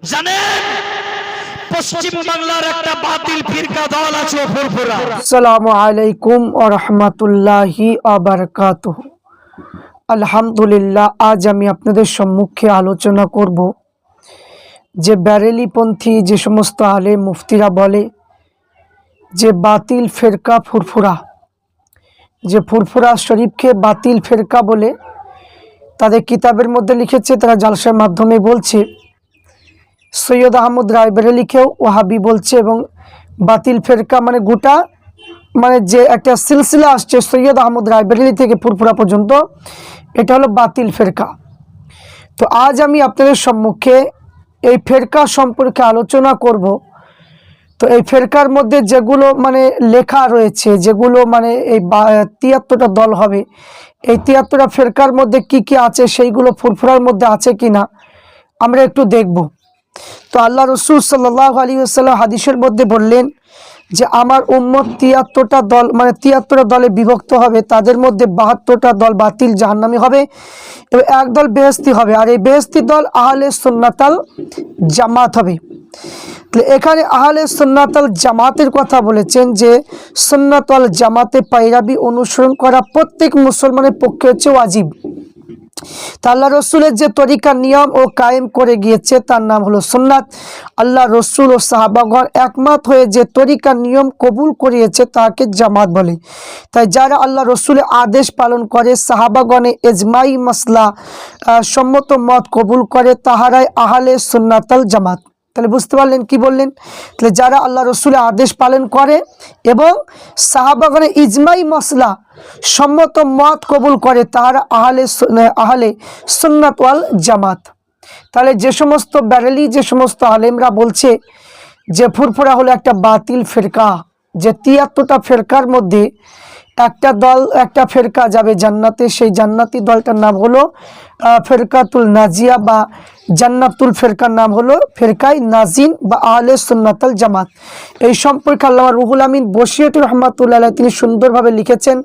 জানেন পশ্চিম বাংলার একটা বাতিল ফিরকা দল আছে ফুরফুরা। আসসালামু আলাইকুম ওয়া রাহমাতুল্লাহি ওয়া বারাকাতুহু। আলহামদুলিল্লাহ, আজ আমি আপনাদের সম্মুখে আলোচনা করব যে ব্যারেলিপন্থী যে সমস্ত আলেম মুফতিরা বলে যে বাতিল ফেরকা ফুরফুরা, যে ফুরফুরা শরীফকে বাতিল ফেরকা বলে তাদের কিতাবের মধ্যে লিখেছে। তারা জালসার মাধ্যমে বলছে সৈয়দ আহমদ রায়বেরেলিকেও ওয়াহাবি বলছে, এবং বাতিল ফেরকা মানে গোটা মানে যে একটা সিলসিলা আসছে সৈয়দ আহমদ রায়বেরেলি থেকে ফুরফুরা পর্যন্ত, এটা হলো বাতিল ফেরকা। তো আজ আমি আপনাদের সম্মুখে এই ফেরকা সম্পর্কে আলোচনা করব। তো এই ফেরকার মধ্যে যেগুলো মানে লেখা রয়েছে, যেগুলো মানে এই ৭৩টা দল হবে, এই ৭৩টা ফেরকার মধ্যে কি কি আছে, সেইগুলো ফুরফুরার মধ্যে আছে কিনা আমরা একটু দেখব। তো আল্লাহ রসুল সাল্লাল্লাহু আলাইহি ওয়াসাল্লাম হাদিসের মধ্যে বললেন যে আমার উম্মত ৭৩টা দল মানে ৭৩টা দলে বিভক্ত হবে, তাদের মধ্যে ৭২টা দল বাতিল জাহান্নামী হবে এবং এক দল বেহেশতি হবে, আর এই বেহেশতি দল আহলে সুন্নাতাল জামাত হবে। তো এখানে আহলে সুন্নাতাল জামাতের কথা বলেছেন যে সুন্নাতাল জামাতে পায়রাবি অনুসরণ করা প্রত্যেক মুসলমানের পক্ষে হচ্ছে ওয়াজিব। তা আল্লাহ রসুলের যে তরিকা নিয়ম ও কায়েম করে গিয়েছে তার নাম হলো সুন্নাত। আল্লাহ রসুল ও সাহাবাগণ একমত হয়ে যে তরিকা নিয়ম কবুল করিয়েছে তাকে জামাত বলে। তাই যারা আল্লাহ রসুলের আদেশ পালন করে, সাহাবাগণে এজমাই মাসলা সম্মত মত কবুল করে, তাহারাই আহলে সুন্নাতাল জামাত। তাহলে বুঝতে পারলেন কি বললেন? তাহলে যারা আল্লাহ রসুলের আদেশ পালন করে এবং সাহাবাগণের ইজমাই মসলা সম্মত মত কবুল করে, তাহারা আহলে সুন্নাত ওয়াল জামাত। তাহলে যে সমস্ত ব্যারেলি যে সমস্ত আলেমরা বলছে যে ফুরফুরা হলো একটা বাতিল ফেরকা, যে ৭৩টা ফেরকার মধ্যে একটা ফেরকা যাবে জান্নাতে, সেই জান্নাতি দলটার নাম হলো ফেরকাতুল নাজিয়া, বা জান্নাতুল ফেরকার নাম হলো ফেরকাই নাজিন বা আহলে সুন্নাতাল জামাত। এই সম্পর্কে আল্লামা রুহুল আমিন বশিরহাটি রহমাতুল্লাহ আলাইহি তিনি সুন্দরভাবে লিখেছেন।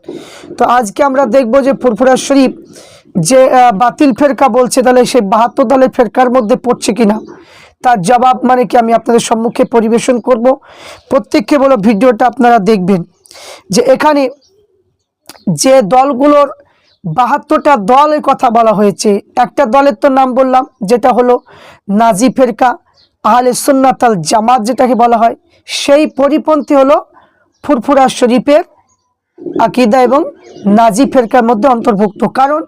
তো আজকে আমরা দেখব যে ফুরফুরা শরীফ যে বাতিল ফেরকা বলছে, তাহলে সেই ৭২ দলের ফেরকার মধ্যে পড়ছে কিনা তার জবাব মানে কি আমি আপনাদের সম্মুখে পরিবেশন করব। প্রত্যেককে বলো ভিডিওটা আপনারা দেখবেন। যে এখানে যে দলগুলোর ৭২টা দলের কথা বলা হয়েছে, একটা দলের তো নাম বললাম যেটা হলো নাজি ফেরকা, আহলে সুন্নাতাল জামাত যেটাকে বলা হয়, সেই পরিপন্থী হলো ফুরফুরা শরীফের আকিদা এবং নাজি ফেরকার মধ্যে অন্তর্ভুক্ত। কারণ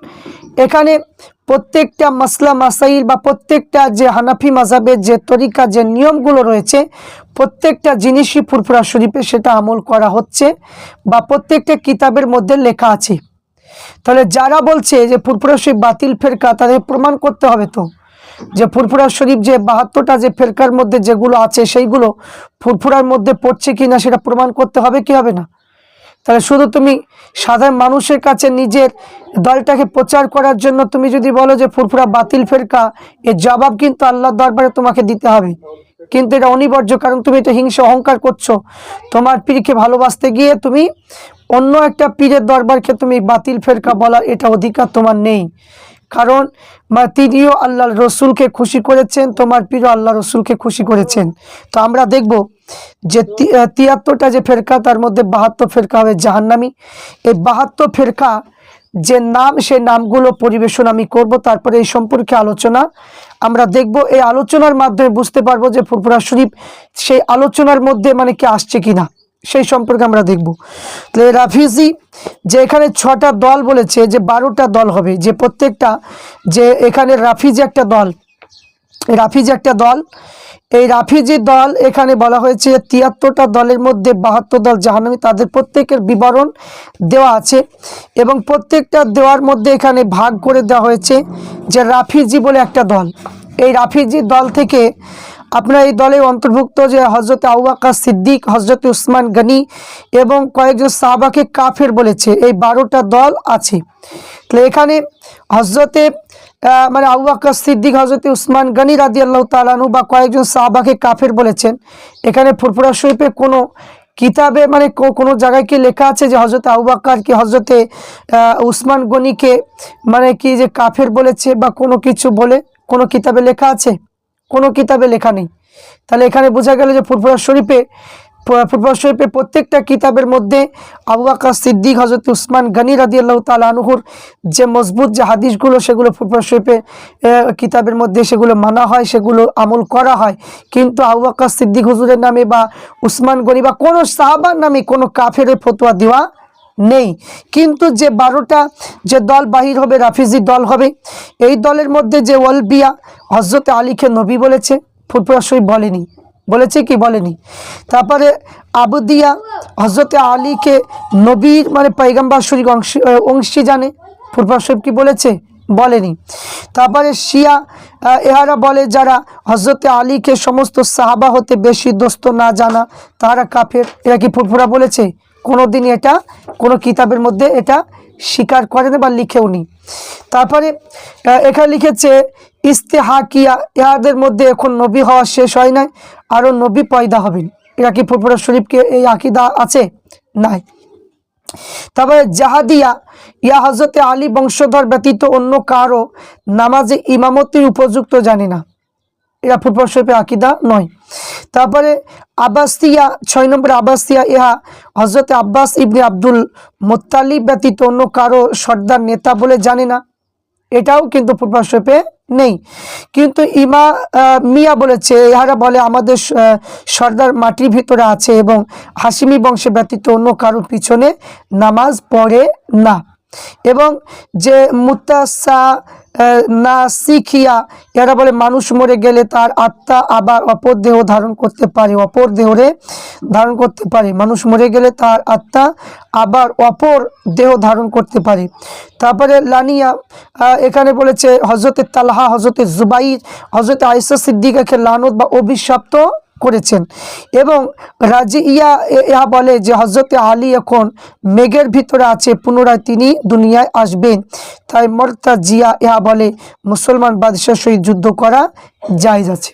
এখানে প্রত্যেকটা মাসলা মাসাইল বা প্রত্যেকটা যে হানাফি মাযহাবের যে তরিকা যে নিয়মগুলো রয়েছে, প্রত্যেকটা জিনিসই ফুরফুরা শরীফে সেটা আমল করা হচ্ছে বা প্রত্যেকটা কিতাবের মধ্যে লেখা আছে। তাহলে যারা বলছে যে ফুরফুরা শরীফ বাতিল ফেরকা, তাদের প্রমাণ করতে হবে তো যে ফুরফুরা শরীফ যে ৭২টা যে ফেরকার মধ্যে যেগুলো আছে সেইগুলো ফুরফুরার মধ্যে পড়ছে কিনা সেটা প্রমাণ করতে হবে কি হবে না? তাহলে শুধু তুমি সাধারণ মানুষের কাছে নিজের দলটাকে প্রচার করার জন্য তুমি যদি বলো যে ফুরফুরা বাতিল ফেরকা, এর জবাব কিন্তু আল্লাহর দরবারে তোমাকে দিতে হবে। কিন্তু এটা অনিবার্য, কারণ তুমি এটা হিংসা অহংকার করছো। তোমার পীরকে ভালোবাসতে গিয়ে তুমি অন্য একটা পীরের দরবারকে তুমি বাতিল ফেরকা বলার এটা অধিকার তোমার নেই। কারণ তিনিও আল্লাহ রসুলকে খুশি করেছেন, তোমার পীরও আল্লাহ রসুলকে খুশি করেছেন। তো আমরা দেখব যে ৭৩টা যে ফেরকা তার মধ্যে ৭২ ফেরকা হবে জাহান্নামী। এই ৭২ ফেরকা যে নাম, সেই নামগুলো পরিবেশন আমি করব, তারপরে এই সম্পর্কে আলোচনা আমরা দেখব। এই আলোচনার মাধ্যমে বুঝতে পারবো যে ফুরফুরা শরীফ সেই আলোচনার মধ্যে মানে কি আসছে কিনা, সেই সম্পর্কে আমরা দেখব। তো রাফিজি যে এখানে ৬টা দল বলেছে, যে ১২টা দল হবে, যে প্রত্যেকটা যে এখানে রাফিজি একটা দল, রাফিজি একটা দল, এই রাফিজি দল এখানে বলা হয়েছে ৭৩টা দলের মধ্যে ৭২ দল জাহান্নামী, তাদের প্রত্যেকের বিবরণ দেওয়া আছে এবং প্রত্যেকটা দেওয়ার মধ্যে এখানে ভাগ করে দেওয়া হয়েছে যে রাফিজি বলে একটা দল। এই রাফিজি দল থেকে আপনার এই দলে অন্তর্ভুক্ত যে হজরত আবু বকর সিদ্দিক, হজরত উসমান গনি এবং কয়েকজন সাহাবাকে কাফের বলেছে। এই ১২টা দল আছে। তো এখানে হজরতে মানে আবু বকর সিদ্দিক, হজরত উসমান গনি রাদিয়াল্লাহু তাআলা আনহু বা কয়েকজন সাহাবাকে কাফের বলেছেন। এখানে ফুরফুরা শরীফে কোনো কিতাবে মানে কোনো জায়গায় কি লেখা আছে যে হজরত আবু বকর কি হজরতে উসমান গনিকে মানে কি যে কাফের বলেছে বা কোনো কিছু বলে কোনো কিতাবে লেখা আছে? কোনো কিতাবে লেখা নেই। তাহলে এখানে বোঝা গেল যে ফুরফুরা শরীফে প্রত্যেকটা কিতাবের মধ্যে আবু বকর সিদ্দিক, হযরত উসমান গনি রাদিয়াল্লাহু তাআলা আনহুর যে মজবুত যে হাদিসগুলো, সেগুলো ফুরফুরা শরীফে কিতাবের মধ্যে সেগুলো মানা হয়, সেগুলো আমল করা হয়। কিন্তু আবু বকর সিদ্দিক হুজুরের নামে বা উসমান গনি বা কোনো সাহাবার নামে কোনো কাফেরের ফতোয়া দেওয়া নেই। কিন্তু যে 12টা যে দল বাহির হবে, রাফিজি দল হবে, এই দলের মধ্যে যে ওয়ালবিয়া হযরত আলীকে নবী বলেছে, ফুরফুরা শরীফ বলেনি। বলেছে কি? বলেনি। তারপরে আবুদিয়া হযরত আলীকে নবীর মানে পয়গম্বর শরীফ অংশী জানে, ফুরফুরা শরীফ কি বলেছে? বলেনি। তারপরে শিয়া এহারা বলে যারা হযরত আলীকে সমস্ত সাহাবা হতে বেশি দোস্ত না জানা তারা কাফের, এরা কি ফুরফুরা বলেছে? কোনোদিন এটা কোনো কিতাবের মধ্যে এটা স্বীকার করেনি বা লিখেওনি। তারপরে এখানে লিখেছে ইস্তেহাকিয়া, ইহাদের মধ্যে এখন নবী হওয়া শেষ হয় নাই, আরও নবী পয়দা হবেন। এরা কি ফুরফুরা শরীফকে এই আকিদা আছে? নাই। তারপরে জাহাদিয়া, ইয়া হযরতে আলী বংশধর ব্যতীত অন্য কারো নামাজে ইমামতির উপযুক্ত জানে না, এরা ফুরফুরা শরীফের আকিদা নয়। তারপরে আব্বাসিয়া, 6 নম্বর আব্বাসিয়া, ইহা হযরতে আব্বাস ইবনে আব্দুল মুত্তালিব ব্যতীত অন্য কারো সর্দার নেতা বলে জানে না, এটাও কিন্তু ফুরফুরা শরীফে নেই। কিন্তু মিয়া বলেছে, ইহারা বলে আমাদের সর্দার মাটির ভিতরে আছে এবং হাশিমি বংশে ব্যতীত অন্য কারো পিছনে নামাজ পড়ে না। এবং যে মুতাসা না শিখিয়া, এরা বলে মানুষ মরে গেলে তার আত্মা আবার অপর দেহ ধারণ করতে পারে, অপর দেহরে ধারণ করতে পারে। মানুষ মরে গেলে তার আত্মা আবার অপর দেহ ধারণ করতে পারে। তারপরে লানিয়া এখানে বলেছে হযরতে তালহা, হযরতে জুবাইর, হযরতে আয়েশা সিদ্দিকাকে লানত বা অভিশপ্ত করেছেন। এবং রাজিয়া ইহা বলে যে হযরতে আলী এখন মেঘের ভিতরে আছে, পুনরায় তিনি দুনিয়ায় আসবেন। তাই মুরতাজিয়া ইহা বলে মুসলমান বাদশার সহিত যুদ্ধ করা জায়েজ আছে।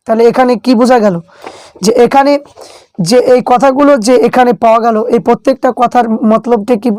তাহলে এখানে কি বোঝা গেল? যে এখানে যে এই কথাগুলো যে এখানে পাওয়া গেল, এই প্রত্যেকটা কথার মতলবটা কি?